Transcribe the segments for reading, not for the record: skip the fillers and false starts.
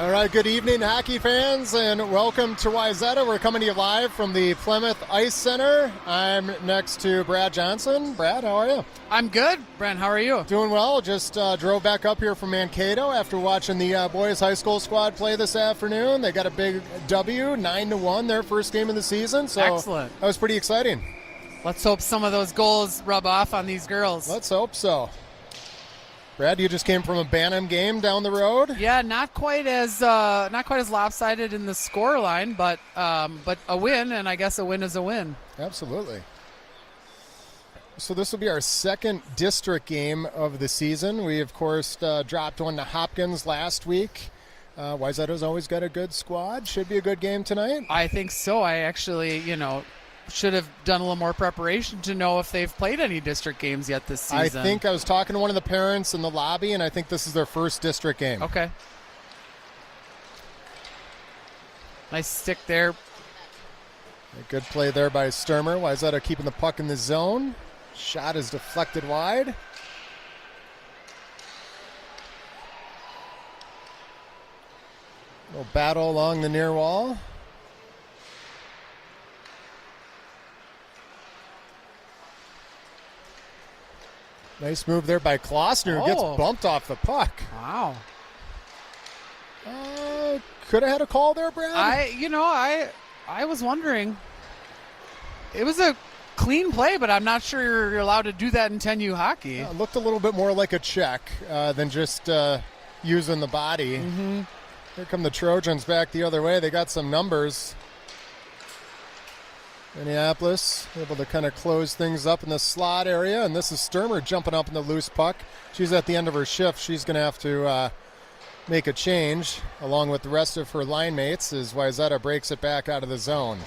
All right, good evening, hockey fans, and welcome to Wayzata. We're coming to you live from the Plymouth Ice Center. I'm next to Brad Johnson. Brad, how are you? I'm good. Brent, how are you? Doing well. Just drove back up here from Mankato after watching the boys high school squad play this afternoon. They got a big W, 9-1, their first game of the season. So excellent. That was pretty exciting. Let's hope some of those goals rub off on these girls. Let's hope so. Brad, you just came from a Bantam game down the road. Yeah, not quite as lopsided in the score line, but a win, and I guess a win is a win. Absolutely. So this will be our second district game of the season. We, of course, dropped one to Hopkins last week. Wayzata's always got a good squad. Should be a good game tonight. I think so. I actually, should have done a little more preparation to know if they've played any district games yet this season. I think I was talking to one of the parents in the lobby, and I think this is their first district game. Okay. Nice stick there. A good play there by Sturmer. Wayzata keeping the puck in the zone. Shot is deflected wide. Little battle along the near wall. Nice move there by Klossner, who gets bumped off the puck. Wow. Could have had a call there, Brad? I was wondering. It was a clean play, but I'm not sure you're allowed to do that in 10U hockey. It looked a little bit more like a check than just using the body. Mm-hmm. Here come the Trojans back the other way. They got some numbers. Minneapolis able to kind of close things up in the slot area, and this is Sturmer jumping up in the loose puck. She's at the end of her shift. She's going to have to make a change along with the rest of her line mates as Wayzata breaks it back out of the zone.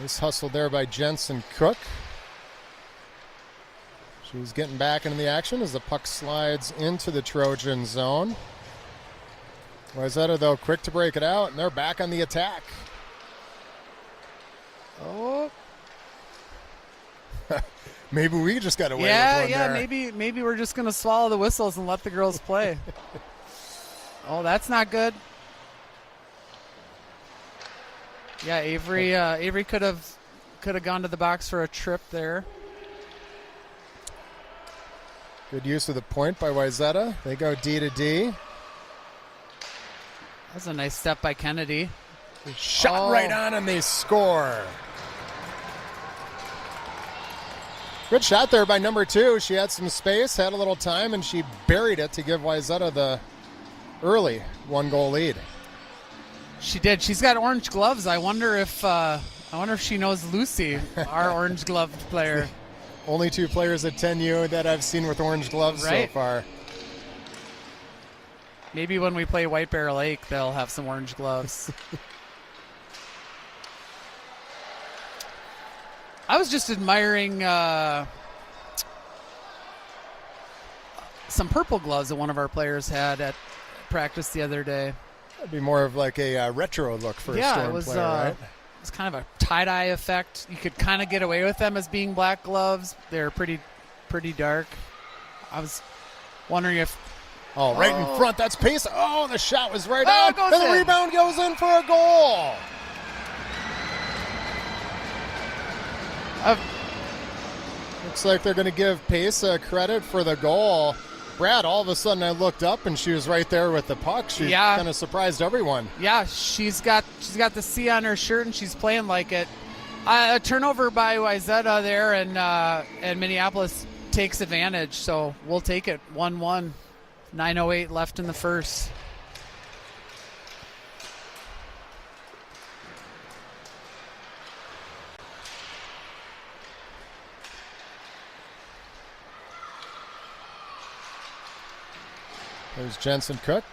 Nice hustle there by Jensen Cook. She's getting back into the action as the puck slides into the Trojan zone. Wayzata, though, quick to break it out, and they're back on the attack. Oh. Maybe we just got away with one there. Maybe we're just going to swallow the whistles and let the girls play. Oh, that's not good. Yeah, Avery could have gone to the box for a trip there. Good use of the point by Wayzata. They go D to D. That's a nice step by Kennedy. Shot right on, and they score. Good shot there by number 2. She had some space, had a little time, and she buried it to give Wayzata the early 1-goal lead. She did. She's got orange gloves. I wonder if she knows Lucy, our orange gloved player. Only 2 players at 10U that I've seen with orange gloves so far. Maybe when we play White Bear Lake, they'll have some orange gloves. I was just admiring some purple gloves that one of our players had at practice the other day. That'd be more of like a retro look for a Storm player, right? It's kind of a tie-dye effect. You could kind of get away with them as being black gloves. They're pretty dark. I was wondering if... right in front. That's pace. Oh, the shot was right on. And the rebound goes in for a goal. Looks like they're going to give Pesa credit for the goal. Brad, all of a sudden I looked up and she was right there with the puck. She kind of surprised everyone. Yeah, she's got the C on her shirt and she's playing like it. A turnover by Wayzata there, and Minneapolis takes advantage. So we'll take it 1-1. 9:08 left in the first. There's Jensen Cook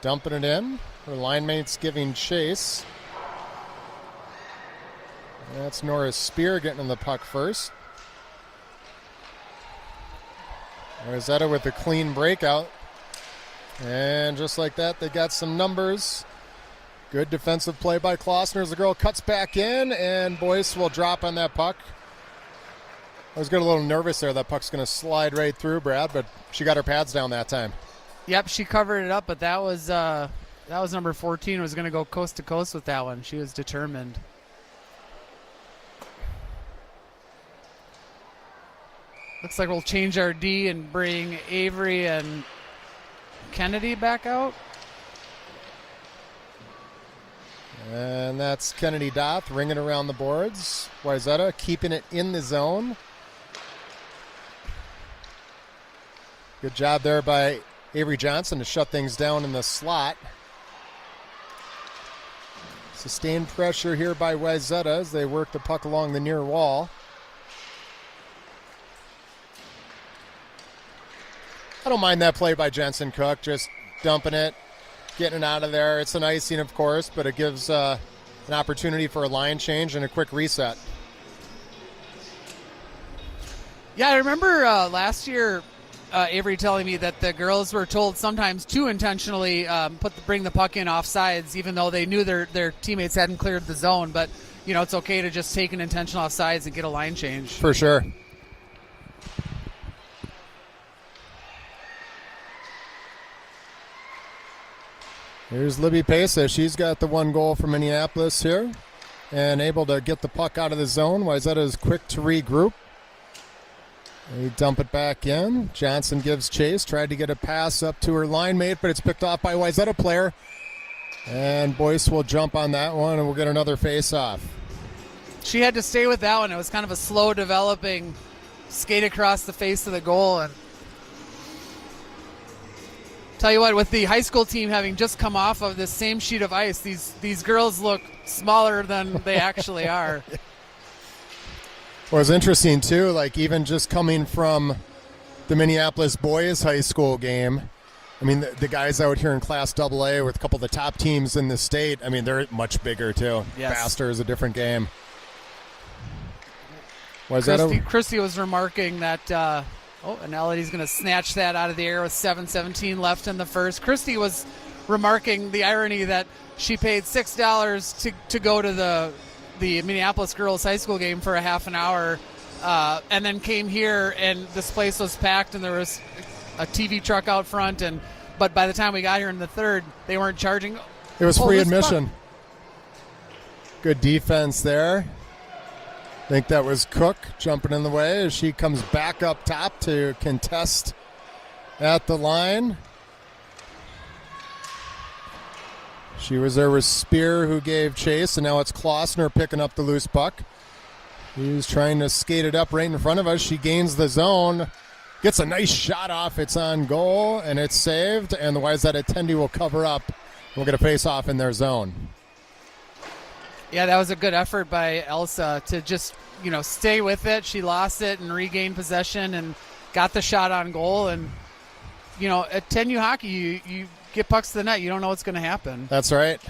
dumping it in. Her line mates giving chase. That's Nora Spear getting in the puck first. Wayzata with a clean breakout. And just like that, they got some numbers. Good defensive play by Klossner as the girl cuts back in, and Boyce will drop on that puck. I was getting a little nervous there. That puck's going to slide right through, Brad, but she got her pads down that time. Yep, she covered it up, but that was number 14. Was going to go coast to coast with that one. She was determined. Looks like we'll change our D and bring Avery and Kennedy back out. And that's Kennedy Doth ringing around the boards. Wayzata keeping it in the zone. Good job there by Avery Johnson to shut things down in the slot. Sustained pressure here by Wayzata as they work the puck along the near wall. I don't mind that play by Jensen Cook, just dumping it, getting it out of there. It's an icing, of course, but it gives an opportunity for a line change and a quick reset. Yeah, I remember last year Avery telling me that the girls were told sometimes to intentionally bring the puck in off sides, even though they knew their teammates hadn't cleared the zone. But, you know, it's okay to just take an intentional off sides and get a line change. For sure. Here's Libby Pesa. She's got the one goal for Minneapolis here and able to get the puck out of the zone. Wayzata is quick to regroup. They dump it back in. Johnson gives chase. Tried to get a pass up to her line mate, but it's picked off by Wayzata player. And Boyce will jump on that one, and we'll get another face-off. She had to stay with that one. It was kind of a slow developing skate across the face of the goal. And tell you what, with the high school team having just come off of this same sheet of ice, these girls look smaller than they actually are. Well, it's interesting, too, like even just coming from the Minneapolis boys high school game, I mean, the guys out here in Class AA with a couple of the top teams in the state, I mean, they're much bigger, too. Yes. Faster is a different game. Christy was remarking that, and Elodie's going to snatch that out of the air with 7:17 left in the first. Christy was remarking the irony that she paid $6 to go to the Minneapolis girls high school game for a half an hour, and then came here and this place was packed and there was a TV truck out front, but by the time we got here in the third, they weren't charging. It was free admission. Good defense there. I think that was Cook jumping in the way as she comes back up top to contest at the line. She was there with Spear, who gave chase, and now it's Klossner picking up the loose puck. He's trying to skate it up right in front of us. She gains the zone, gets a nice shot off. It's on goal, and it's saved, and the Wayzata attendee will cover up. We'll get a face-off in their zone. Yeah, that was a good effort by Elsa to just, stay with it. She lost it and regained possession and got the shot on goal. And, at 10U hockey, you get pucks to the net, you don't know what's going to happen. That's right.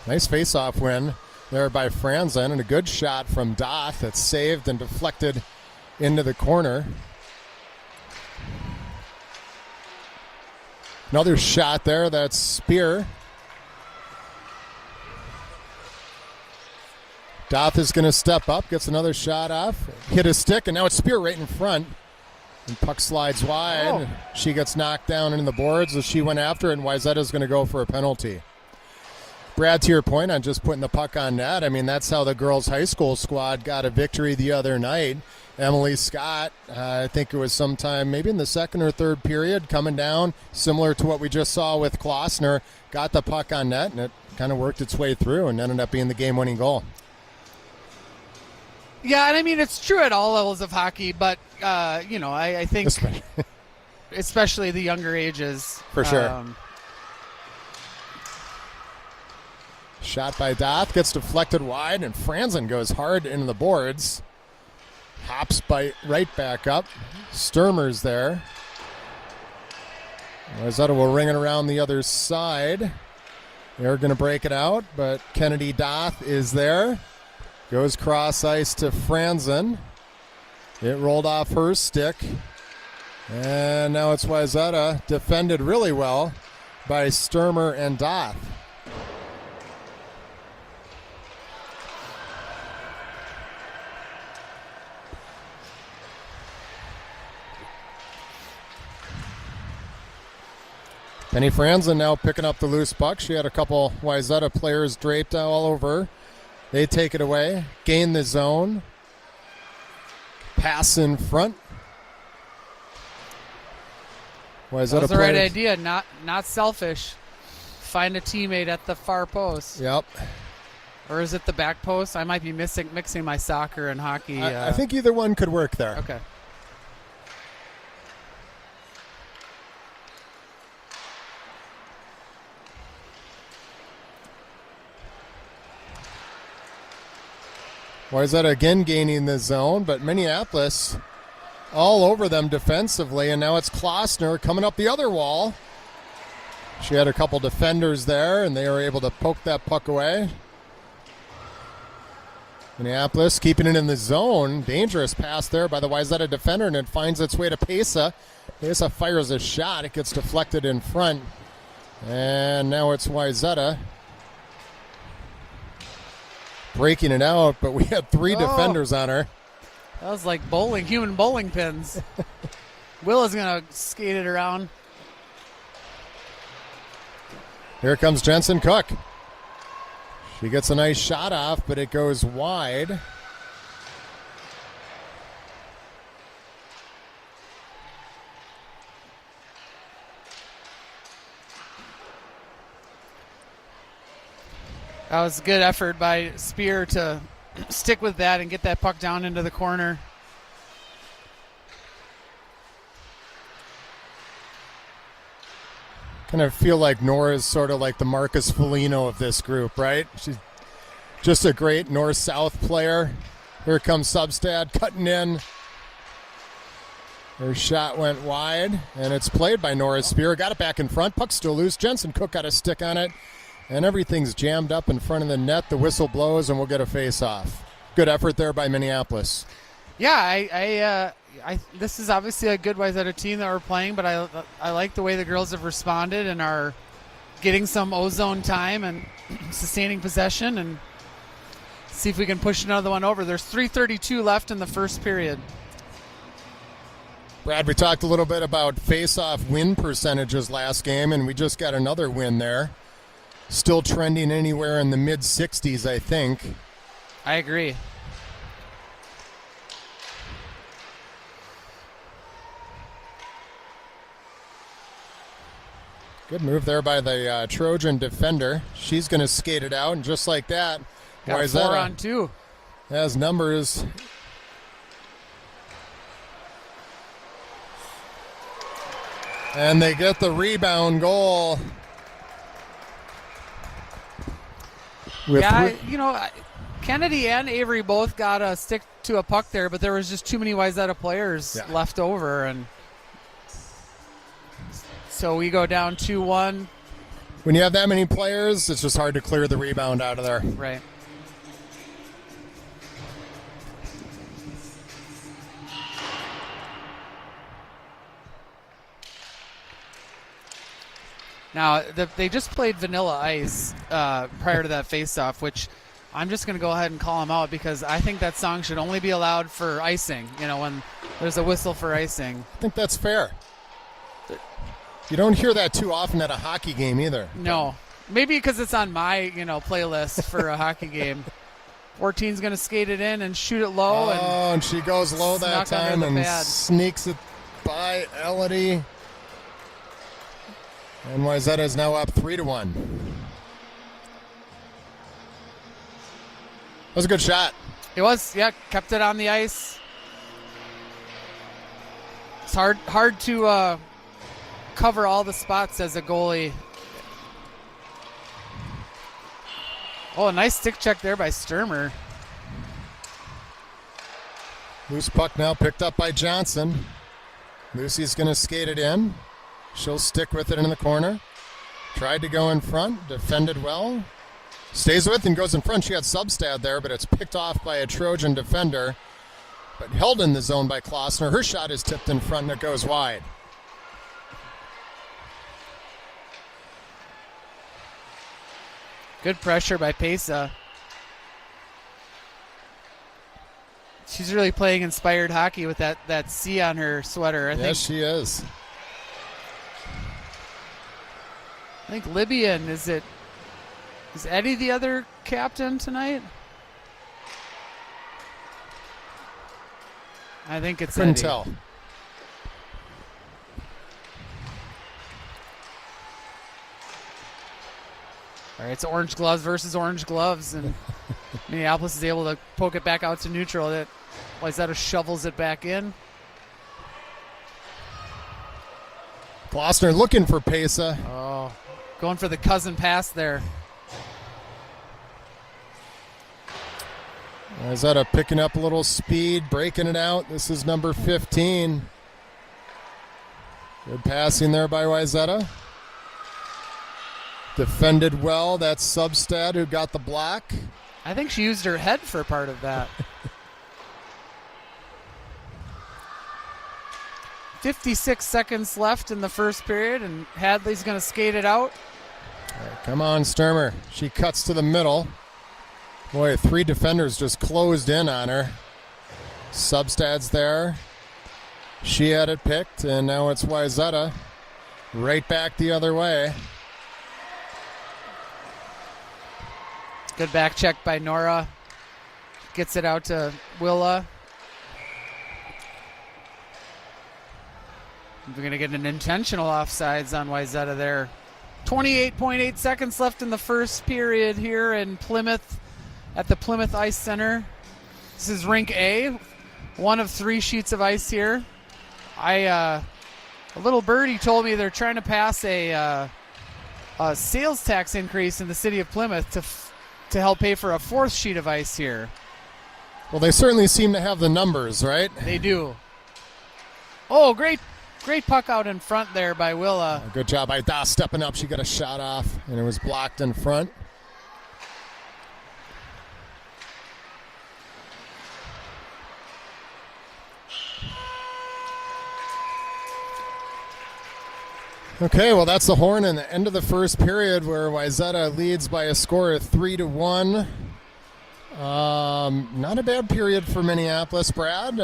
Nice face-off win there by Franzen, and a good shot from Doth that's saved and deflected into the corner. Another shot there, that's Spear. Doth is going to step up, gets another shot off, hit a stick, and now it's Spear right in front. And puck slides wide. Oh. She gets knocked down in the boards as she went after it, and Wayzata's going to go for a penalty. Brad, to your point on just putting the puck on net, I mean, that's how the girls' high school squad got a victory the other night. Emily Scott, I think it was sometime maybe in the second or third period, coming down, similar to what we just saw with Klossner, got the puck on net, and it kind of worked its way through and ended up being the game-winning goal. Yeah, and I mean, it's true at all levels of hockey, but, I think especially the younger ages. For sure. Shot by Doth, gets deflected wide, and Franzen goes hard into the boards. Hops right back up. Sturmer's there. Wayzata will ring it around the other side. They're going to break it out, but Kennedy Doth is there. Goes cross ice to Franzen. It rolled off her stick. And now it's Wayzata, defended really well by Sturmer and Doth. Penny Franzen now picking up the loose puck. She had a couple Wayzata players draped all over her. They take it away, gain the zone, pass in front. That was the right idea, not selfish. Find a teammate at the far post. Yep. Or is it the back post? I might be mixing my soccer and hockey. I think either one could work there. Okay. Wayzata again gaining the zone, but Minneapolis all over them defensively, and now it's Klossner coming up the other wall. She had a couple defenders there, and they were able to poke that puck away. Minneapolis keeping it in the zone. Dangerous pass there by the Wayzata defender, and it finds its way to Pesa. Pesa fires a shot. It gets deflected in front, and now it's Wayzata breaking it out, but we had three defenders on her. That was like human bowling pins. Will is going to skate it around. Here comes Jensen Cook. She gets a nice shot off, but it goes wide. That was a good effort by Spear to stick with that and get that puck down into the corner. Kind of feel like Nora's sort of like the Marcus Foligno of this group, right? She's just a great north-south player. Here comes Substad cutting in. Her shot went wide, and it's played by Nora Spear. Got it back in front. Puck still loose. Jensen Cook got a stick on it, and everything's jammed up in front of the net. The whistle blows, and we'll get a face-off. Good effort there by Minneapolis. Yeah, this is obviously a good Wayzata team that we're playing, but I like the way the girls have responded and are getting some ozone time and sustaining possession, and see if we can push another one over. There's 3:32 left in the first period. Brad, we talked a little bit about face-off win percentages last game, and we just got another win there. Still trending anywhere in the mid-60s, I think. I agree. Good move there by the Trojan defender. She's going to skate it out, and just like that, got Wayzata 4-on-2. has numbers. And they get the rebound goal. Kennedy and Avery both got a stick to a puck there, but there was just too many Wayzata players left over, and so we go down 2-1. When you have that many players, it's just hard to clear the rebound out of there. Right. Now, they just played Vanilla Ice prior to that face-off, which I'm just going to go ahead and call them out because I think that song should only be allowed for icing, when there's a whistle for icing. I think that's fair. You don't hear that too often at a hockey game either. No. Maybe because it's on my, playlist for a hockey game. 14's going to skate it in and shoot it low. And she goes low that time and pad. Sneaks it by Elodie. And Wayzata is now up 3-1. That was a good shot. It was, kept it on the ice. It's hard to cover all the spots as a goalie. Oh, a nice stick check there by Sturmer. Loose puck now picked up by Johnson. Lucy's going to skate it in. She'll stick with it in the corner. Tried to go in front, defended well. Stays with and goes in front. She had Substad there, but it's picked off by a Trojan defender. But held in the zone by Klossner. Her shot is tipped in front and it goes wide. Good pressure by Pesa. She's really playing inspired hockey with that C on her sweater, I think. Yes, she is. I think Libyan, is Eddie the other captain tonight? I think it's Couldn't Eddie. tell. All right, it's orange gloves versus orange gloves, and Minneapolis is able to poke it back out to neutral. That Wayzata shovels it back in. Glossner looking for Pesa. Oh, going for the cousin pass there. Wayzata picking up a little speed, breaking it out. This is number 15. Good passing there by Wayzata. Defended well. That's Substad who got the block. I think she used her head for part of that. 56 seconds left in the first period, and Hadley's going to skate it out. All right, come on, Sturmer. She cuts to the middle. Boy, 3 defenders just closed in on her. Substad's there. She had it picked, and now it's Wayzata. Right back the other way. Good back check by Nora. Gets it out to Willa. We're going to get an intentional offsides on Wayzata there. 28.8 seconds left in the first period here in Plymouth at the Plymouth Ice Center. This is rink A, one of 3 sheets of ice here. A little birdie told me they're trying to pass a sales tax increase in the city of Plymouth to help pay for a 4th sheet of ice here. Well, they certainly seem to have the numbers, right? They do. Oh, great puck out in front there by Willa. Good job by Das stepping up. She got a shot off, and it was blocked in front. Okay, well, that's the horn in the end of the first period where Wayzata leads by a score of 3-1. Not a bad period for Minneapolis, Brad.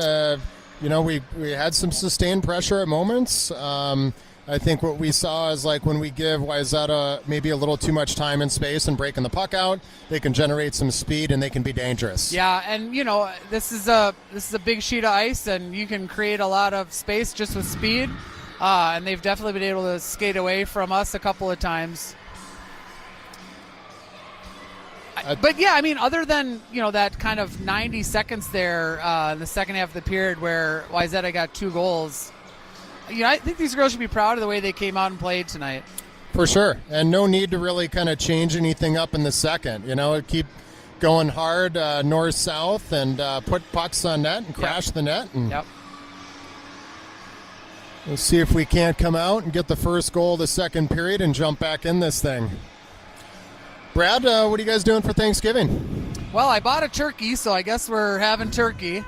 We had some sustained pressure at moments. I think what we saw is like when we give Wayzata maybe a little too much time and space and breaking the puck out, they can generate some speed and they can be dangerous. Yeah, and this is a big sheet of ice, and you can create a lot of space just with speed. And they've definitely been able to skate away from us a couple of times. But yeah, I mean, other than that kind of 90 seconds there in the second half of the period where Wayzata got 2 goals, I think these girls should be proud of the way they came out and played tonight. For sure, and no need to really kind of change anything up in the second. Keep going hard north-south and put pucks on net and crash the net. And Yep. We'll see if we can't come out and get the first goal of the second period and jump back in this thing. Brad, what are you guys doing for Thanksgiving? Well, I bought a turkey, so I guess we're having turkey.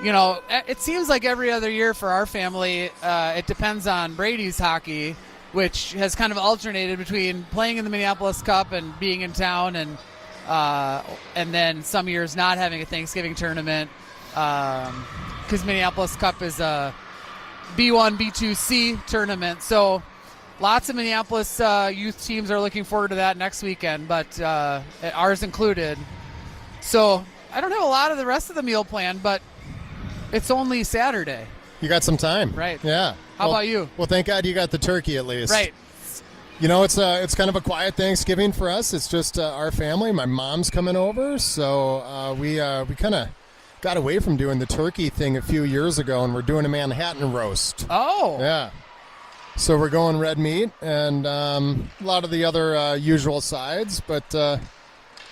It seems like every other year for our family, it depends on Brady's hockey, which has kind of alternated between playing in the Minneapolis Cup and being in town, and then some years not having a Thanksgiving tournament because Minneapolis Cup is a B1, B2C tournament. So lots of Minneapolis youth teams are looking forward to that next weekend, but ours included. So I don't have a lot of the rest of the meal planned, but it's only Saturday. You got some time. Right. Yeah. How about you? Well, thank God you got the turkey at least. Right. It's kind of a quiet Thanksgiving for us. It's just our family. My mom's coming over, so we kind of got away from doing the turkey thing a few years ago, and we're doing a Manhattan roast. Oh. Yeah. So we're going red meat and a lot of the other usual sides, but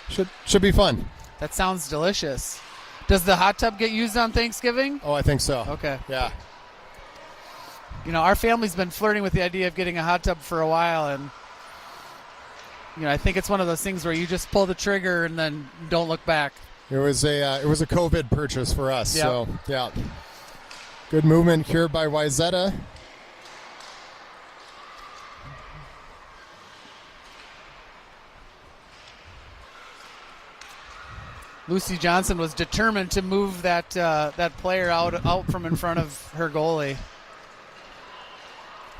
should be fun. That sounds delicious. Does the hot tub get used on Thanksgiving? Oh, I think so. Okay. Yeah. Our family's been flirting with the idea of getting a hot tub for a while, and I think it's one of those things where you just pull the trigger and then don't look back. It was a COVID purchase for us. Yep. So yeah, good movement here by Wayzata. Lucy Johnson was determined to move that player out from in front of her goalie.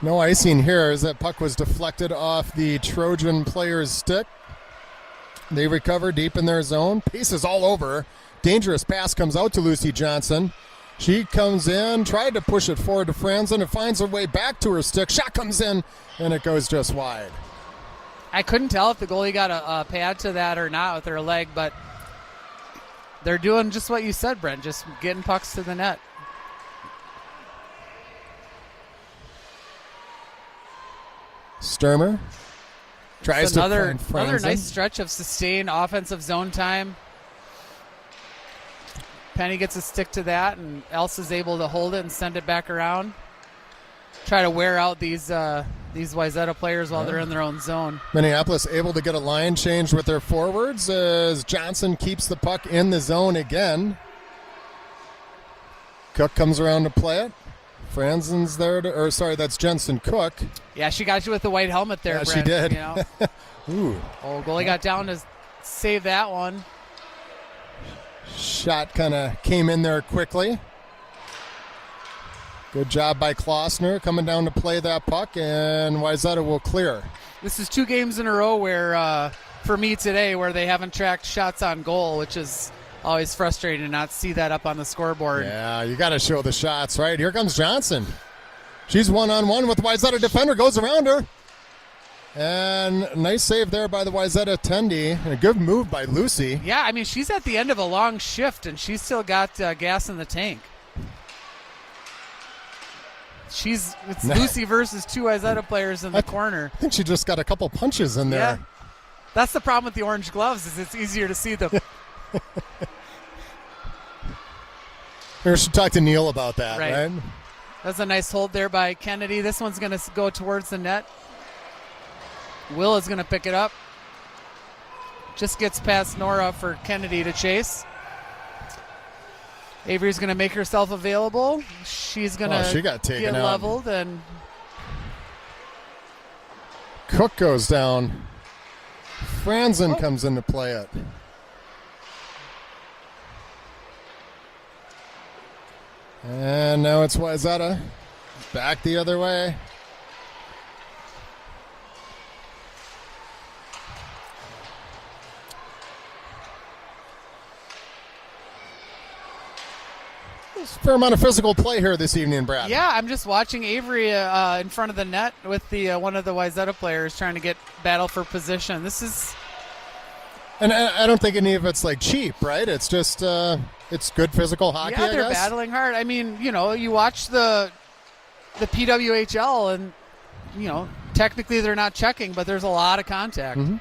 No icing here as that puck was deflected off the Trojan player's stick. They recover deep in their zone. Pace is all over. Dangerous pass comes out to Lucy Johnson. She comes in, tried to push it forward to Franzen, and finds her way back to her stick. Shot comes in, and it goes just wide. I couldn't tell if the goalie got a pad to that or not with her leg, but they're doing just what you said, Brent, just getting pucks to the net. Sturmer tries to find another Franzen. nice stretch of sustained offensive zone time. Penny gets a stick to that, and Elsa's able to hold it and send it back around. Try to wear out these Wayzata players while they're in their own zone. Minneapolis able to get a line change with their forwards as Johnson keeps the puck in the zone again. Cook comes around to play it. Franzen's there that's Jensen Cook. Yeah, she got you with the white helmet there, Yeah, Brent, she did. You know? Ooh. Oh, goalie got down to save that one. Shot kind of came in there quickly. Good job by Klossner coming down to play that puck, and Wayzata will clear. This is 2 games in a row where, for me today, where they haven't tracked shots on goal, which is always frustrating to not see that up on the scoreboard. Yeah, you got to show the shots, right? Here comes Johnson. She's one-on-one with the Wayzata defender, goes around her. And nice save there by the Wayzata Tendi. And a good move by Lucy. Yeah, I mean, she's at the end of a long shift, and she's still got gas in the tank. It's Lucy versus 2 Wayzata players in the corner. I think she just got a couple punches in there. Yeah. That's the problem with the orange gloves, is it's easier to see them. We should talk to Neil about that, right? That's a nice hold there by Kennedy. This one's going to go towards the net. Will is going to pick it up. Just gets past Nora for Kennedy to chase. Avery's going to make herself available. She's going to get leveled, and Cook goes down. Franzen comes in to play it. And now it's Wayzata. Back the other way. There's a fair amount of physical play here this evening, Brad. Yeah, I'm just watching Avery in front of the net with the one of the Wayzata players trying to get battle for position. This is... And I don't think any of it's like cheap, right? It's just it's good physical hockey. Yeah, they're I guess. battling hard. I mean, you know, you watch the PWHL, and you know, technically they're not checking, but there's a lot of contact. Mm-hmm.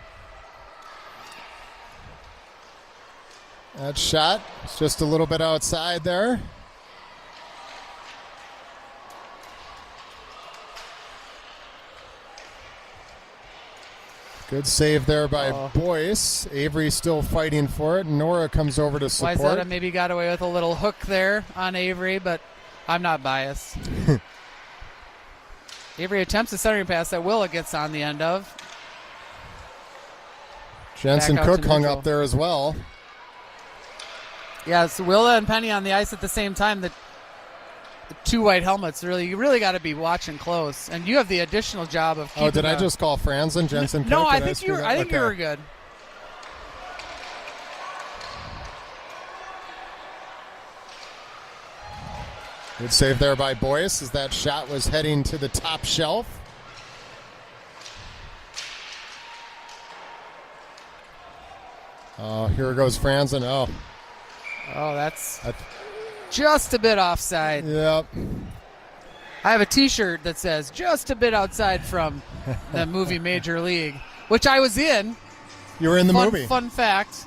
That shot is just a little bit outside there. Good save there by Boyce. Avery still fighting for it. Nora comes over to support. Wayzata maybe got away with a little hook there on Avery, but I'm not biased. Avery attempts a centering pass that Willa gets on the end of. Jensen Cook hung up there as well. Yeah, it's Willa and Penny on the ice at the same time. The 2 white helmets, you really got to be watching close, and you have the additional job of keeping. Oh, did I just call Franzen Jensen Cook? No, I think you were good. Good save there by Boyce as that shot was heading to the top shelf. Oh, here goes Franzen. Oh, that's just a bit offside. Yep. I have a T-shirt that says "just a bit outside" from the movie Major League, which I was in. You were in the movie. Fun fact: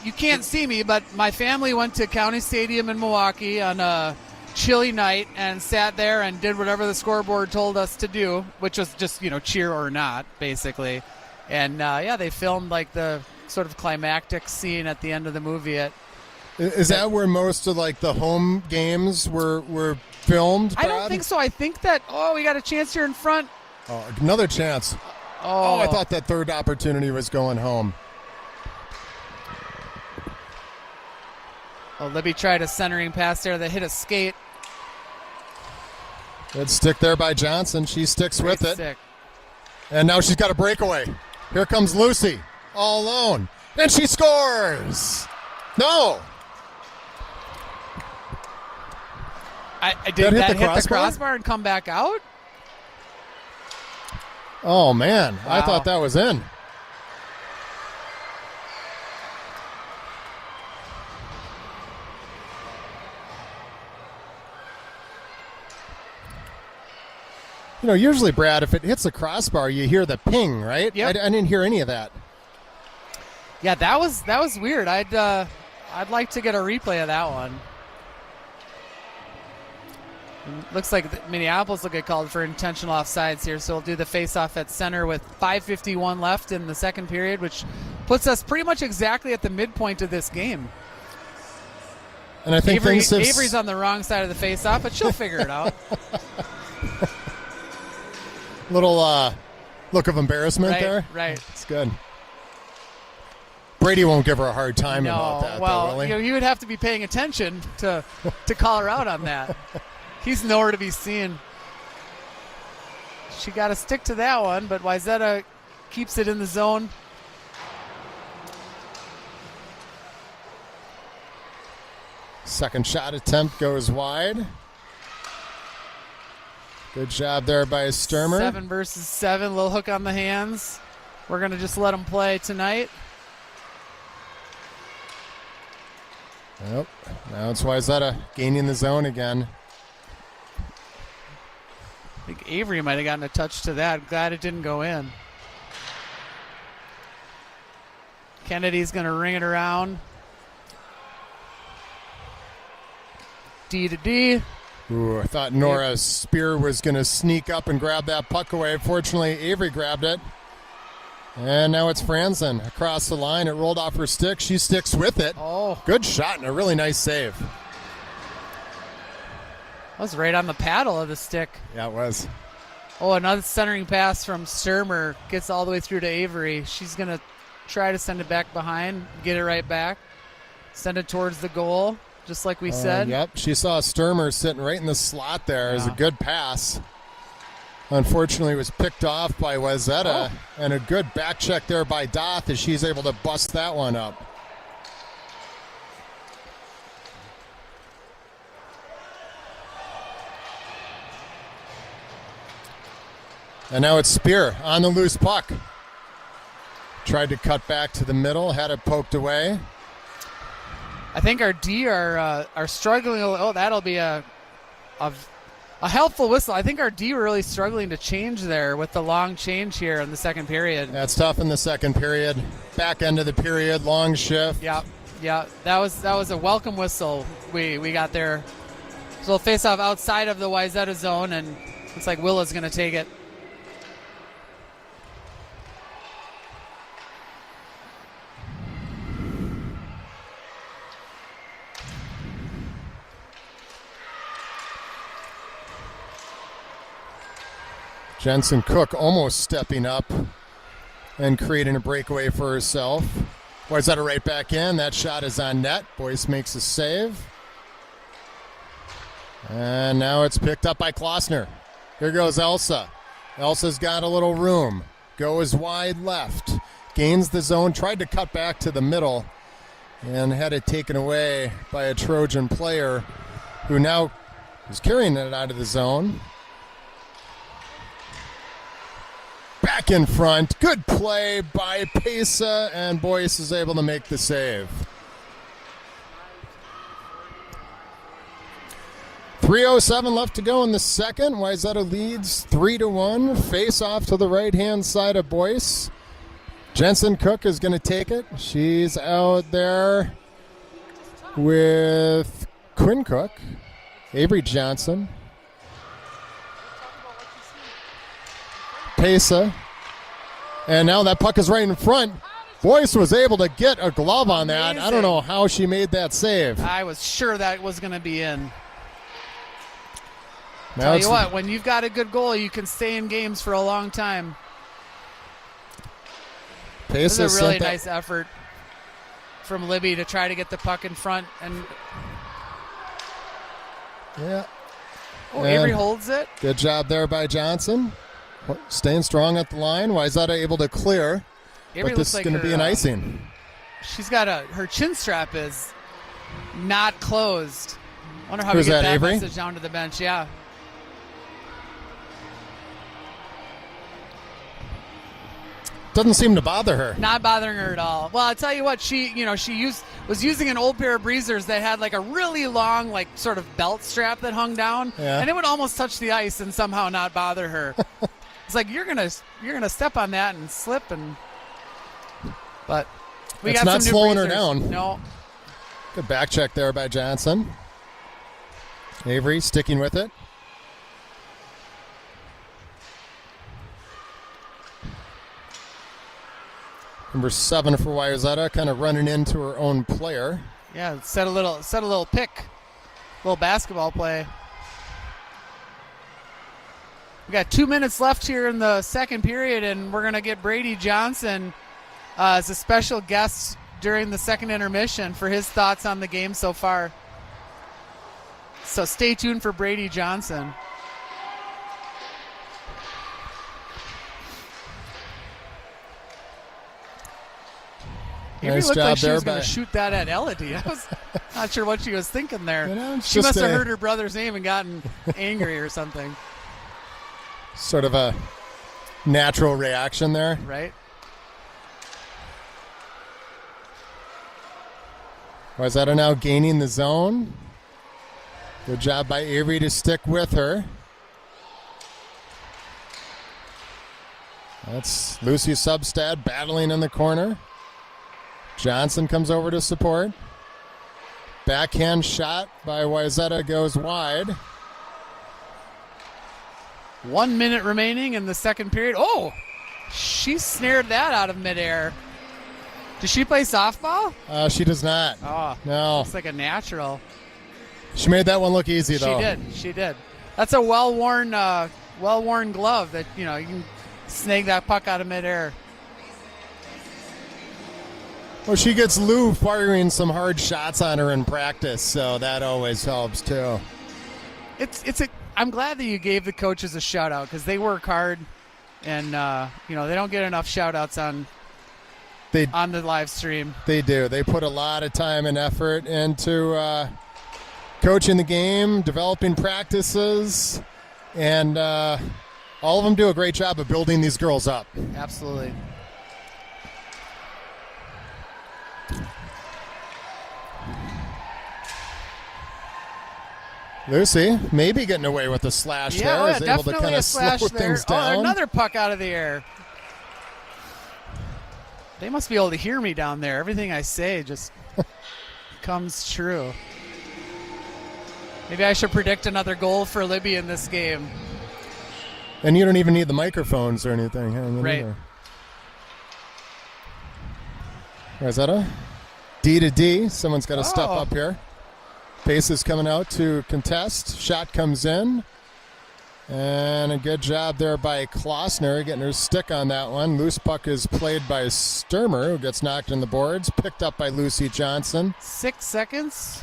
you can't see me, but my family went to County Stadium in Milwaukee on a chilly night and sat there and did whatever the scoreboard told us to do, which was just cheer or not, basically. And they filmed like the sort of climactic scene at the end of the movie at. Is that where most of like the home games were filmed, Brad? I don't think so. I think that we got a chance here in front. Oh, another chance. I thought that third opportunity was going home. Oh, Libby tried a centering pass there that hit a skate. Good stick there by Johnson. She sticks Great with it. stick. And now she's got a breakaway. Here comes Lucy, all alone. And she scores! No! Did that hit the crossbar and come back out? Oh, man. Wow. I thought that was in. You know, usually, Brad, if it hits the crossbar, you hear the ping, right? Yep. I didn't hear any of that. Yeah, that was weird. I'd like to get a replay of that one. Looks like Minneapolis will get called for intentional offsides here, so we'll do the face-off at center with 5:51 left in the second period, which puts us pretty much exactly at the midpoint of this game. And I think Avery's on the wrong side of the face-off, but she'll figure it out. Little look of embarrassment there. Right. It's good. Brady won't give her a hard time about that. Well, though, will he? you would have to be paying attention to call her out on that. He's nowhere to be seen. She got to stick to that one, but Wayzata keeps it in the zone. Second shot attempt goes wide. Good job there by Sturmer. 7 versus 7, little hook on the hands. We're going to just let them play tonight. Yep. Now it's Wayzata gaining the zone again. I think Avery might have gotten a touch to that. Glad it didn't go in. Kennedy's going to ring it around. D to D. Ooh, I thought Nora Spear was going to sneak up and grab that puck away. Fortunately, Avery grabbed it. And now it's Franzen across the line. It rolled off her stick. She sticks with it. Oh. Good shot and a really nice save. That was right on the paddle of the stick. Yeah, it was. Oh, another centering pass from Sturmer. Gets all the way through to Avery. She's going to try to send it back behind, get it right back, send it towards the goal, just like we said. Yep, she saw Sturmer sitting right in the slot there. It was a good pass. Unfortunately, it was picked off by Wayzata, and a good back check there by Doth as she's able to bust that one up. And now it's Spear on the loose puck. Tried to cut back to the middle, had it poked away. I think our D are struggling. Oh, that'll be a helpful whistle. I think our D were really struggling to change there with the long change here in the second period. That's tough in the second period. Back end of the period, long shift. Yeah. That was a welcome whistle we got there. So we'll face off outside of the Wayzata zone, and looks like Willa's going to take it. Jensen Cook almost stepping up and creating a breakaway for herself. Wayzata right back in. That shot is on net. Boyce makes a save. And now it's picked up by Klossner. Here goes Elsa. Elsa's got a little room. Goes wide left. Gains the zone. Tried to cut back to the middle and had it taken away by a Trojan player who now is carrying it out of the zone. Back in front. Good play by Pesa, and Boyce is able to make the save. 3:07 left to go in the second. Wayzata leads 3-1. Face off to the right-hand side of Boyce. Jensen Cook is going to take it. She's out there with Quinn Cook, Avery Johnson, Pesa, and now that puck is right in front. Boyce was able to get a glove on that. Amazing. I don't know how she made that save. I was sure that was going to be in. Now Tell you what, when you've got a good goal, you can stay in games for a long time. This is a really nice effort from Libby to try to get the puck in front. And yeah. Oh, And Avery holds it. good job there by Johnson. Staying strong at the line. Wayzata able to clear. Avery But this looks is like going to be an icing. She's got her chin strap is not closed. Wonder how Who's we get that, that Avery? message down to the bench. Yeah. Doesn't seem to bother her. Not bothering her at all. Well, I'll tell you what, she was using an old pair of breezers that had like a really long, like sort of belt strap that hung down, Yeah. and it would almost touch the ice and somehow not bother her. It's like you're gonna step on that and slip, but we It's got not some new slowing her breezers. down. No, Good back check there by Johnson. Avery sticking with it. Number 7 for Wayzata, kind of running into her own player. yeah, set a little pick, little basketball play. We got 2 minutes left here in the second period, and we're gonna get Brady Johnson as a special guest during the second intermission for his thoughts on the game so far. So stay tuned for Brady Johnson. Avery Nice looked job like she there was going by- to shoot that at Elodie. I was not sure what she was thinking there. You know, it's She just must have a- heard her brother's name and gotten angry or something, Sort of a natural reaction there. right? Wayzata now gaining the zone. Good job by Avery to stick with her. That's Lucy Substad battling in the corner. Johnson comes over to support. Backhand shot by Wayzata goes wide. 1 minute remaining in the second period. Oh, she snared that out of midair. Does she play softball? She does not. Oh, No. looks like a natural. She made that one look easy, though. She did. That's a well-worn glove that, you can snag that puck out of midair. Well, she gets Lou firing some hard shots on her in practice, so that always helps, too. I'm glad that you gave the coaches a shout out because they work hard, and they don't get enough shout outs on the live stream. They do. They put a lot of time and effort into coaching the game, developing practices, and all of them do a great job of building these girls up. Absolutely. Lucy maybe getting away with a slash Yeah, there. Is able to definitely kind a of slow slash there. things Oh, down. another puck out of the air. They must be able to hear me down there. Everything I say just comes true. Maybe I should predict another goal for Libby in this game. And you don't even need the microphones or anything. Right. Is that a D to D? Someone's got to step Oh. up here. Pace is coming out to contest. Shot comes in. And a good job there by Klossner getting her stick on that one. Loose puck is played by Sturmer, who gets knocked in the boards. Picked up by Lucy Johnson. 6 seconds.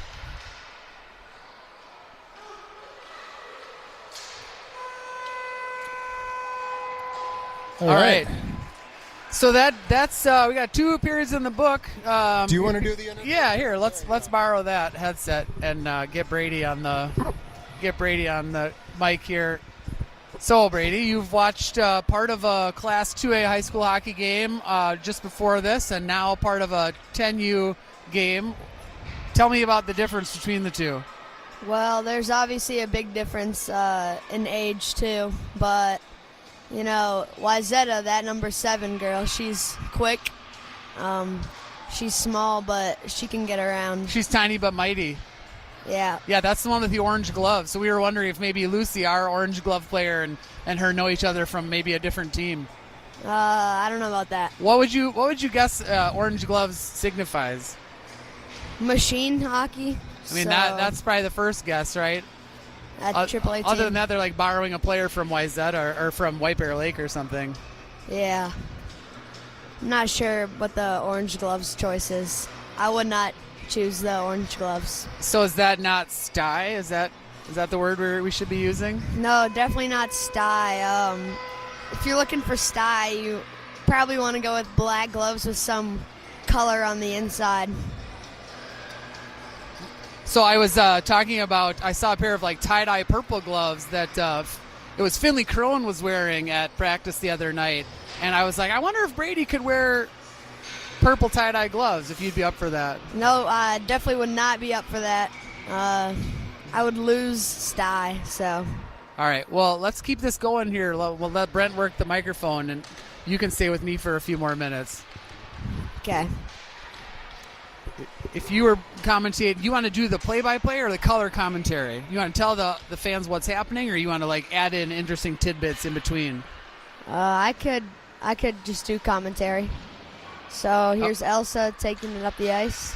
All right. So that's we got 2 periods in the book. Do you want to do the interview? Yeah, here let's borrow that headset and get Brady on the mic here. So Brady, you've watched part of a Class 2A high school hockey game just before this, and now part of a 10U game. Tell me about the difference between the two. Well, there's obviously a big difference in age too, but Wayzata, that number 7 girl, she's quick. She's small, but she can get around. She's tiny but mighty. Yeah. Yeah, that's the one with the orange glove. So we were wondering if maybe Lucy, our orange glove player, and her know each other from maybe a different team. I don't know about that. What would you guess orange gloves signifies? Machine hockey. I mean, that's probably the first guess, right? At AAA team. Other than that, they're like borrowing a player from Wayzata or from White Bear Lake or something. Yeah. I'm not sure what the orange gloves choice is. I would not choose the orange gloves. So is that not Sty? Is that Is that the word we should be using? No, definitely not sty. If you're looking for sty, you probably want to go with black gloves with some color on the inside. So I was talking about, I saw a pair of like tie-dye purple gloves that it was Finley Crone was wearing at practice the other night. And I was like, I wonder if Brady could wear purple tie-dye gloves, if you'd be up for that. No, I definitely would not be up for that. I would lose sty, so. All right, well, let's keep this going here. We'll let Brent work the microphone, and you can stay with me for a few more minutes. Okay. If you were commentating, you want to do the play-by-play or the color commentary? You want to tell the fans what's happening, or you want to like add in interesting tidbits in between? I could just do commentary. So here's Elsa taking it up the ice.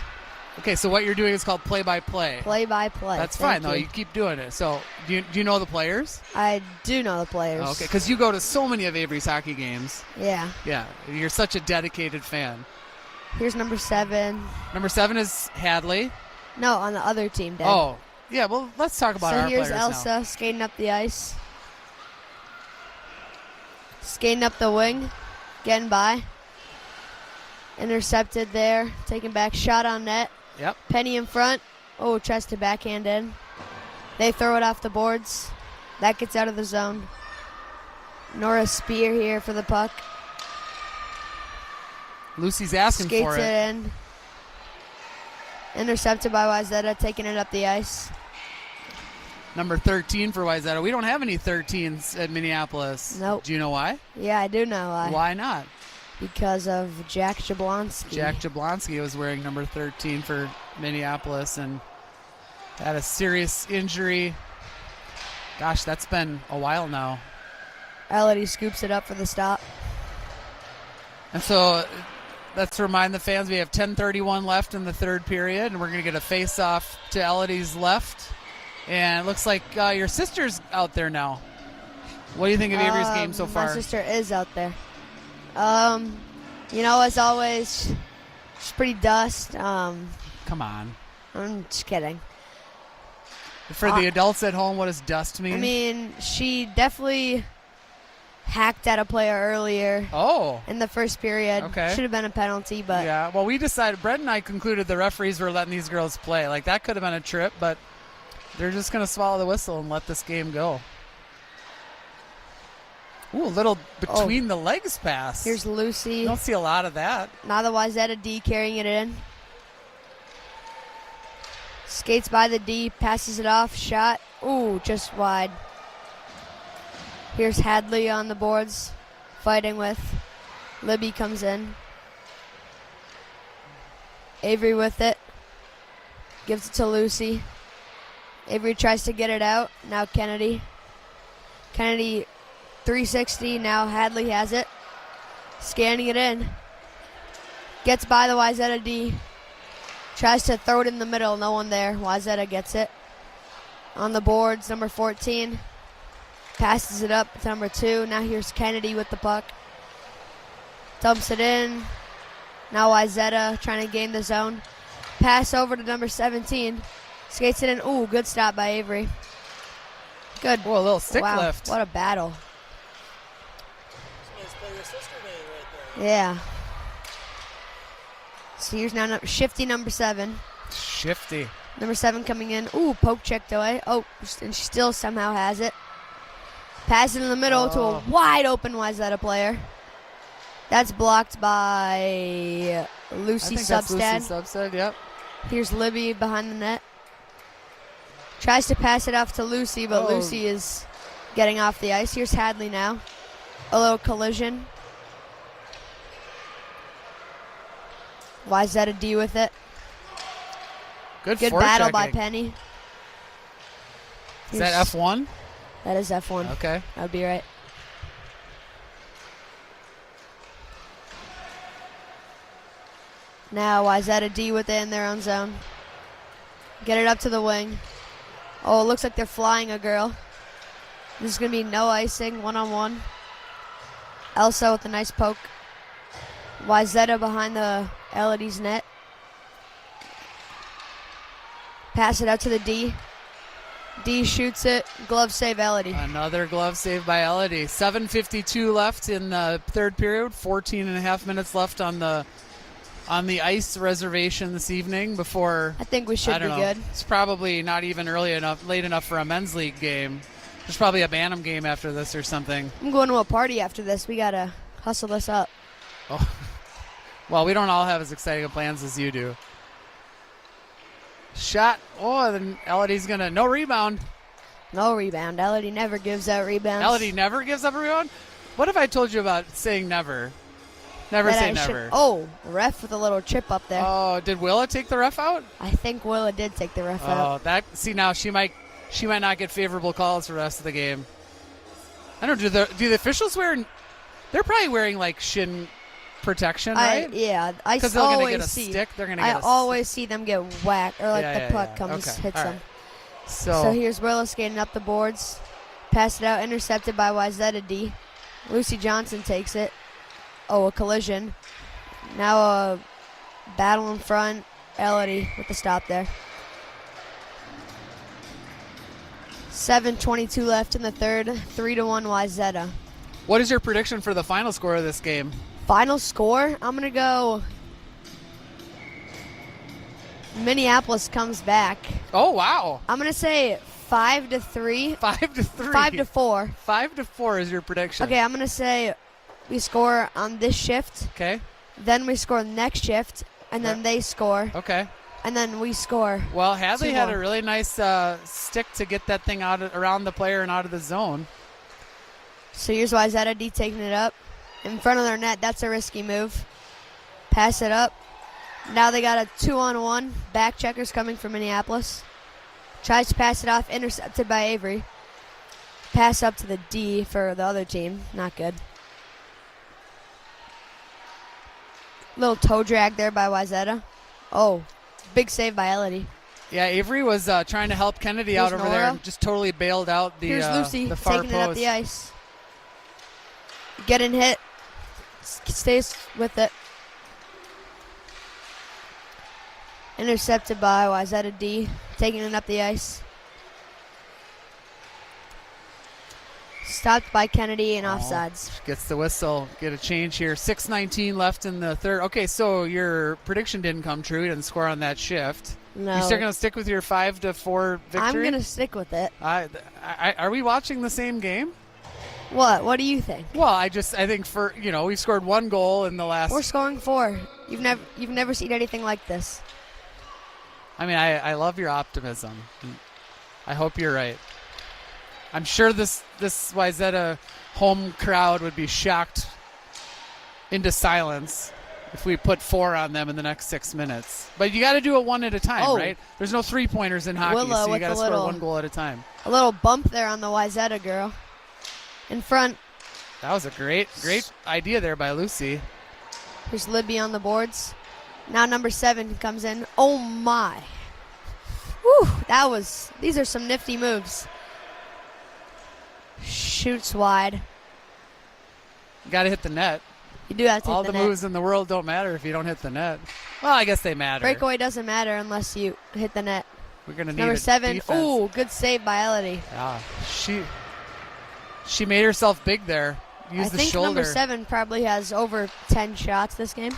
Okay, so what you're doing is called play-by-play. Play-by-play. That's fine, though. You keep doing it. So do you know the players? I do know the players. Okay, because you go to so many of Avery's hockey games. Yeah. Yeah, you're such a dedicated fan. Here's number 7. Number 7 is Hadley. No, on the other team, Dad. Oh, yeah, well, let's talk about our players now. So here's Elsa skating up the ice. Skating up the wing. Getting by. Intercepted there. Taking back. Shot on net. Yep. Penny in front. Oh, tries to backhand in. They throw it off the boards. That gets out of the zone. Nora Spear here for the puck. Lucy's asking Skates for it. Skates it in. Intercepted by Wayzata, taking it up the ice. Number 13 for Wayzata. We don't have any 13s at Minneapolis. Nope. Do you know why? Yeah, I do know why. Why not? Because of Jack Jablonski. Jack Jablonski was wearing number 13 for Minneapolis and had a serious injury. Gosh, that's been a while now. Elodie scoops it up for the stop. And so let's remind the fans we have 10:31 left in the third period, and we're going to get a face-off to Elodie's left. And it looks like your sister's out there now. What do you think of Avery's game so far? My sister is out there. As always, she's pretty dust. Come on. I'm just kidding. For the adults at home, what does dust mean? I mean, she definitely hacked at a player earlier. Oh. In the first period. Okay. Should have been a penalty, but. Yeah, well, we decided, Brett and I concluded the referees were letting these girls play. Like, that could have been a trip, but they're just going to swallow the whistle and let this game go. Ooh, a little between the legs pass. Here's Lucy. You don't see a lot of that. Now the Wayzata D carrying it in. Skates by the D, passes it off, shot. Ooh, just wide. Here's Hadley on the boards, fighting with. Libby comes in. Avery with it. Gives it to Lucy. Avery tries to get it out. Now Kennedy. Kennedy 360. Now Hadley has it. Scanning it in. Gets by the Wayzata D. Tries to throw it in the middle. No one there. Wayzata gets it. On the boards, number 14. Passes it up to number 2. Now here's Kennedy with the puck. Dumps it in. Now Wayzata trying to gain the zone. Pass over to number 17. Skates it in. Ooh, good stop by Avery. Good. Whoa, a little stick wow, lift. What a battle. Yeah. So here's now shifty number 7. Shifty. Number 7 coming in. Ooh, poke checked away. Oh, and she still somehow has it. Pass it in the middle to a wide open Wayzata player. That's blocked by Lucy Substad. Lucy Substad, yep. Here's Libby behind the net. Tries to pass it off to Lucy, but Lucy is getting off the ice. Here's Hadley now. A little collision. Wayzata D with it. Good battle by Penny. Is that F1? That is F1. Okay. That would be right. Now Wayzata D with it in their own zone. Get it up to the wing. Oh, it looks like they're flying a girl. This is going to be no icing, one-on-one. Elsa with a nice poke. Wayzata behind the Elodie's net. Pass it out to the D. D shoots it. Glove save, Elodie. Another glove save by Elodie. 7:52 left in the third period. 14 and a half minutes left on the ice reservation this evening before. I think we should be good. It's probably not even late enough for a men's league game. There's probably a Bantam game after this or something. I'm going to a party after this. We got to hustle this up. Oh. Well, we don't all have as exciting plans as you do. Shot. Oh, then Elodie's going to. No rebound. No rebound. Elodie never gives out rebounds. Elodie never gives up a rebound? What if I told you about saying never? Never say never. Oh, ref with a little chip up there. Oh, did Willa take the ref out? I think Willa did take the ref out. Oh, now she might not get favorable calls for the rest of the game. I don't know. Do the officials wear? They're probably wearing like shin protection, right? I Because they're going to get a stick. They're going to get I always see them get whacked, or like the puck hits them. Right. So here's Willa skating up the boards. Pass it out, intercepted by Wayzata D. Lucy Johnson takes it. Oh, a collision. Now a battle in front. Elodie with the stop there. 7:22 left in the third. 3-1 Wayzata. What is your prediction for the final score of this game? Final score? I'm going to go Minneapolis comes back. Oh, wow. I'm going to say 5-3. 5-3. 5-4. 5-4 is your prediction. Okay, I'm going to say we score on this shift. Okay. Then we score the next shift, and then they score. Okay. And then we score. Well, Hadley had 2-1. a really nice stick to get that thing around the player and out of the zone. So here's Wayzata D taking it up. In front of their net, that's a risky move. Pass it up. Now they got a 2-on-1. Back checkers coming from Minneapolis. Tries to pass it off, intercepted by Avery. Pass up to the D for the other team. Not good. Little toe drag there by Wayzata. Oh, big save by Elodie. Yeah, Avery was trying to help Kennedy out over there and just totally bailed out Here's Lucy the far taking post. it up the ice. Getting hit. Stays with it. Intercepted by Wayzata D. Taking it up the ice. Stopped by Kennedy and offsides. Gets the whistle. Get a change here. 6:19 left in the third. Okay, so your prediction didn't come true. You didn't score on that shift. No. You still going to stick with your 5-4 victory? I'm going to stick with it. Are we watching the same game? What? What do you think? Well, I think we scored one goal in the last. We're scoring 4. You've never seen anything like this. I mean, I love your optimism. I hope you're right. I'm sure this Wayzata home crowd would be shocked into silence if we put 4 on them in the next 6 minutes. But you got to do it one at a time, right? There's no 3-pointers in hockey, Willa so you got to score little, one goal at a time. A little bump there on the Wayzata girl. In front. That was a great idea there by Lucy. Here's Libby on the boards. Now number 7 comes in. Oh my. Whew, these are some nifty moves. Shoots wide. Got to hit the net. You do have to All hit the net. moves in the world don't matter if you don't hit the net. Well, I guess they matter. Breakaway doesn't matter unless you hit the net. We're going to need Number a 7. defense. Ooh, good save by Elodie. Yeah, she made herself big there. Used I the think shoulder. number 7 probably has over 10 shots this game.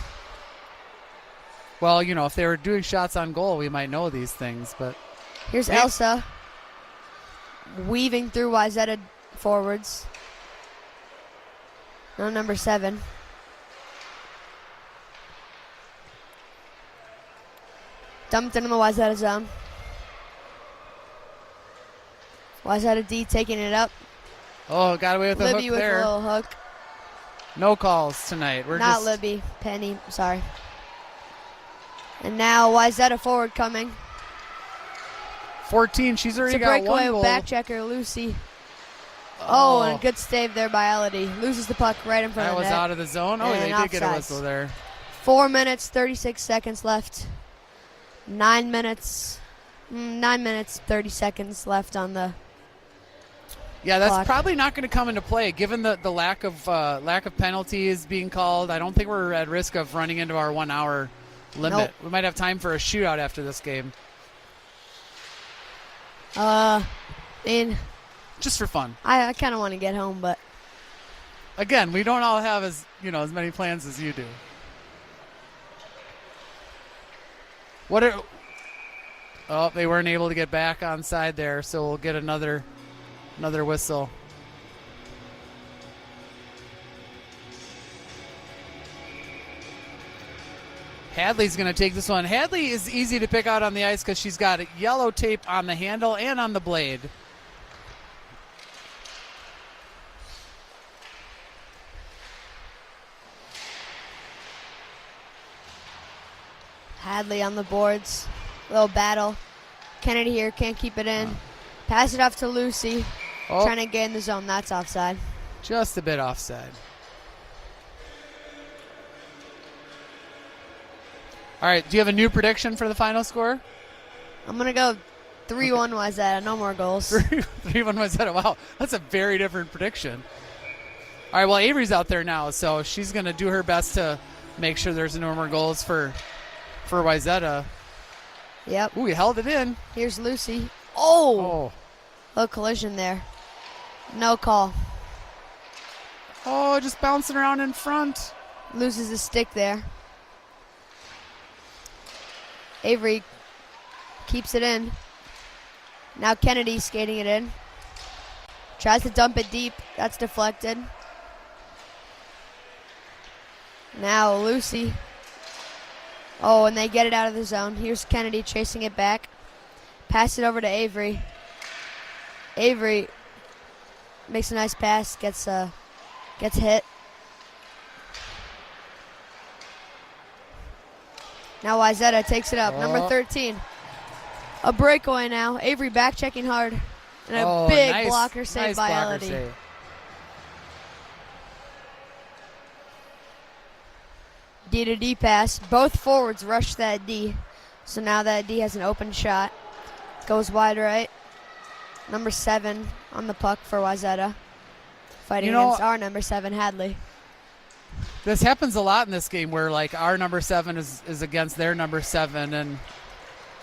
Well, if they were doing shots on goal, we might know these things. But here's Elsa weaving through Wayzata forwards. Now number 7. Dumped into the Wayzata zone. Wayzata D taking it up. Oh, got away with the Libby hook with there. a little hook. No calls tonight. We're Not just Libby. Penny. Sorry. And now Wayzata forward coming. 14. She's already It's a got breakaway one goal. back checker, Lucy. Oh, and a good save there by Elodie. Loses the puck right in front That of the was net. out of the zone. Oh, And they did get a offsides. whistle there. 4 minutes, 36 seconds left. 9 minutes, 30 seconds left on the Yeah, that's clock. probably not going to come into play given the lack of penalties being called. I don't think we're at risk of running into our 1 hour limit. Nope. We might have time for a shootout after this game. mean, just for fun. I kind of want to get home, but Again, we don't all have as many plans as you do. They weren't able to get back onside there, so we'll get another whistle. Hadley's going to take this one. Hadley is easy to pick out on the ice because she's got yellow tape on the handle and on the blade. Hadley on the boards. Little battle. Kennedy here, can't keep it in. Pass it off to Lucy. Trying to get in the zone. That's offside. Just a bit offside. All right, do you have a new prediction for the final score? I'm going to go 3-1 Wayzata. No more goals. 3-1 Wayzata. Wow, that's a very different prediction. All right, well, Avery's out there now, so she's going to do her best to make sure there's no more goals for Wayzata. Yep. Ooh, he held it in. Here's Lucy. Oh. Little collision there. No call. Oh, just bouncing around in front. Loses a stick there. Avery keeps it in. Now Kennedy skating it in. Tries to dump it deep. That's deflected. Now Lucy. Oh, and they get it out of the zone. Here's Kennedy chasing it back. Pass it over to Avery. Avery makes a nice pass. Gets hit. Now Wayzata takes it up. Number 13. A breakaway now. Avery back checking hard. And a big blocker save by Elodie. D to D pass. Both forwards rush that D. So now that D has an open shot. Goes wide right. Number 7 on the puck for Wayzata. Fighting against our number 7, Hadley. This happens a lot in this game where like our number 7 is against their number 7, and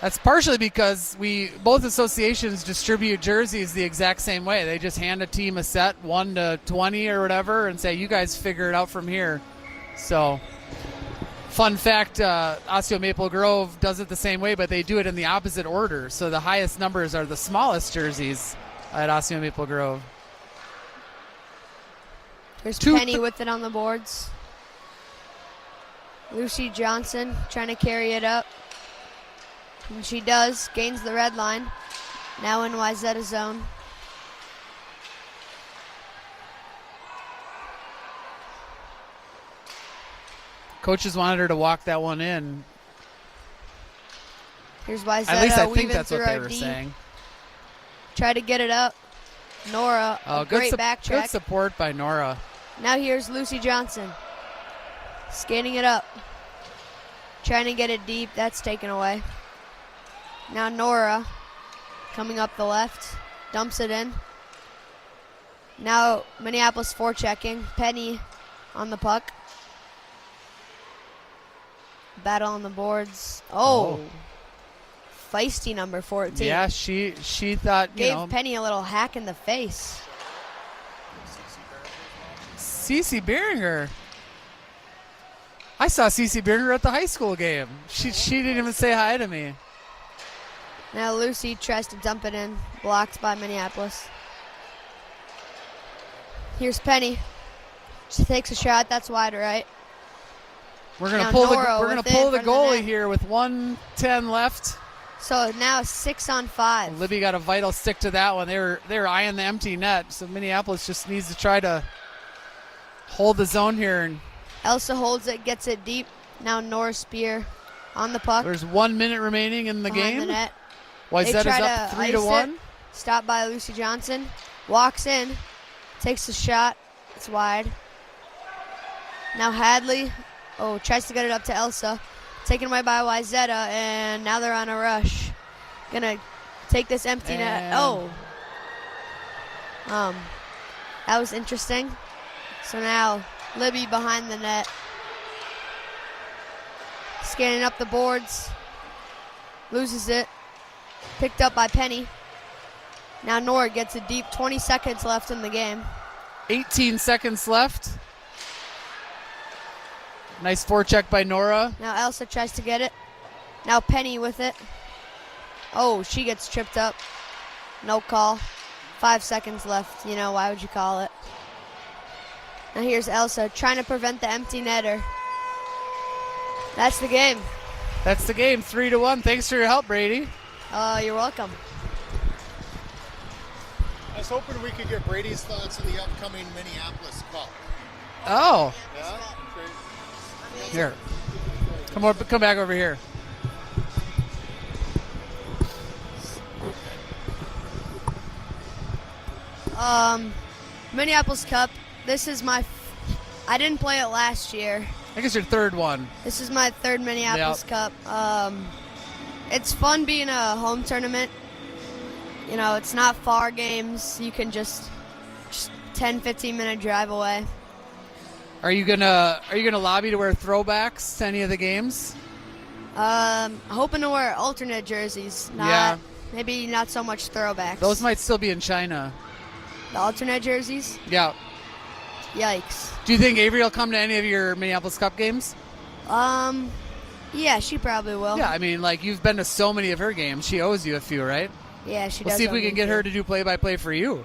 that's partially because both associations distribute jerseys the exact same way. They just hand a team a set 1 to 20 or whatever and say, you guys figure it out from here. So fun fact, Osseo Maple Grove does it the same way, but they do it in the opposite order. So the highest numbers are the smallest jerseys at Osseo Maple Grove. There's Penny with it on the boards. Lucy Johnson trying to carry it up. And she does. Gains the red line. Now in Wayzata zone. Coaches wanted her to walk that one in. Here's Wayzata. At least I think that's what they were saying. Try to get it up. Nora, great back check. Good support by Nora. Now here's Lucy Johnson. Skating it up. Trying to get it deep. That's taken away. Now Nora coming up the left. Dumps it in. Now Minneapolis forechecking. Penny on the puck. Battle on the boards. Oh. Feisty number 14. Yeah, she thought, Gave Penny a little hack in the face. Cece Beringer. I saw Cece Beringer at the high school game. She didn't even say hi to me. Now Lucy tries to dump it in. Blocked by Minneapolis. Here's Penny. She takes a shot. That's wide right. We're gonna pull the goalie here with 1:10 left. So now 6-on-5. Libby got a vital stick to that one. They were eyeing the empty net, so Minneapolis just needs to try to hold the zone here. And Elsa holds it, gets it deep. Now Nora Spear on the puck. There's 1 minute remaining in the game. The net. Wayzata's up 3-1. Stopped by Lucy Johnson. Walks in. Takes a shot. It's wide. Now Hadley. Tries to get it up to Elsa. Taken away by Wayzata, and now they're on a rush. Gonna take this empty net. That was interesting. So now Libby behind the net. Scanning up the boards. Loses it. Picked up by Penny. Now Nora gets a deep 20 seconds left in the game. 18 seconds left. Nice forecheck by Nora. Now Elsa tries to get it. Now Penny with it. Oh, she gets tripped up. No call. 5 seconds left. You know, why would you call it? Now here's Elsa trying to prevent the empty netter. That's the game. That's the game, 3-1. Thanks for your help, Brady. You're welcome. I was hoping we could get Brady's thoughts on the upcoming Minneapolis Cup. Oh, Yeah? here. Come back over here. Minneapolis Cup. This is I didn't play it last year. I think it's your third one. This is my third Minneapolis Cup. It's fun being a home tournament. You know, it's not far games. You can just 10, 15-minute drive away. Are you gonna lobby to wear throwbacks to any of the games? Hoping to wear alternate jerseys. Maybe not so much throwbacks. Those might still be in China. The alternate jerseys? Yeah. Yikes. Do you think Avery will come to any of your Minneapolis Cup games? Yeah, she probably will. Yeah, I mean, like, you've been to so many of her games. She owes you a few, right? Yeah, she does. We'll see if we owe can me get too. her to do play-by-play for you.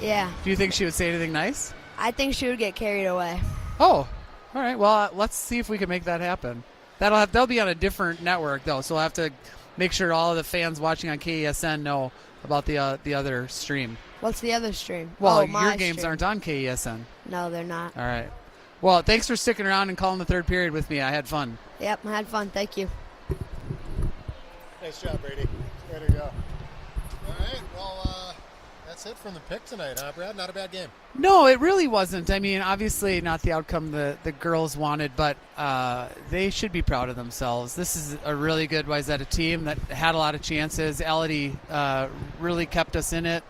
Yeah. Do you think she would say anything nice? I think she would get carried away. Oh, all right. Well, let's see if we can make that happen. That'll be on a different network, though, so we'll have to make sure all of the fans watching on KESN know about the other stream. What's the other stream? Well, my your games stream. aren't on KESN. No, they're not. All right. Well, thanks for sticking around and calling the third period with me. I had fun. Yep, I had fun. Thank you. Nice job, Brady. Way to go. All right, well, that's it from the pick tonight, huh, Brad? Not a bad game. No, it really wasn't. I mean, obviously not the outcome the girls wanted, but they should be proud of themselves. This is a really good Wayzata team that had a lot of chances. Elodie really kept us in it,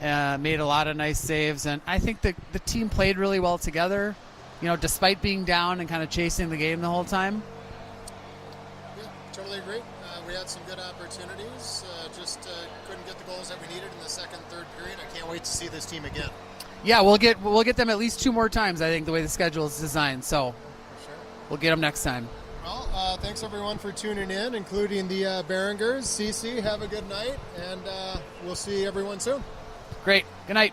made a lot of nice saves, and I think the team played really well together, you know, despite being down and kind of chasing the game the whole time. Yeah, totally agree. We had some good opportunities, just couldn't get the goals that we needed in the second, third period. I can't wait to see this team again. Yeah, we'll get them at least 2 more times, I think, the way the schedule is designed. So For sure. we'll get them next time. Well, thanks everyone for tuning in, including the Beringers. Cece, have a good night, and we'll see everyone soon. Great. Good night.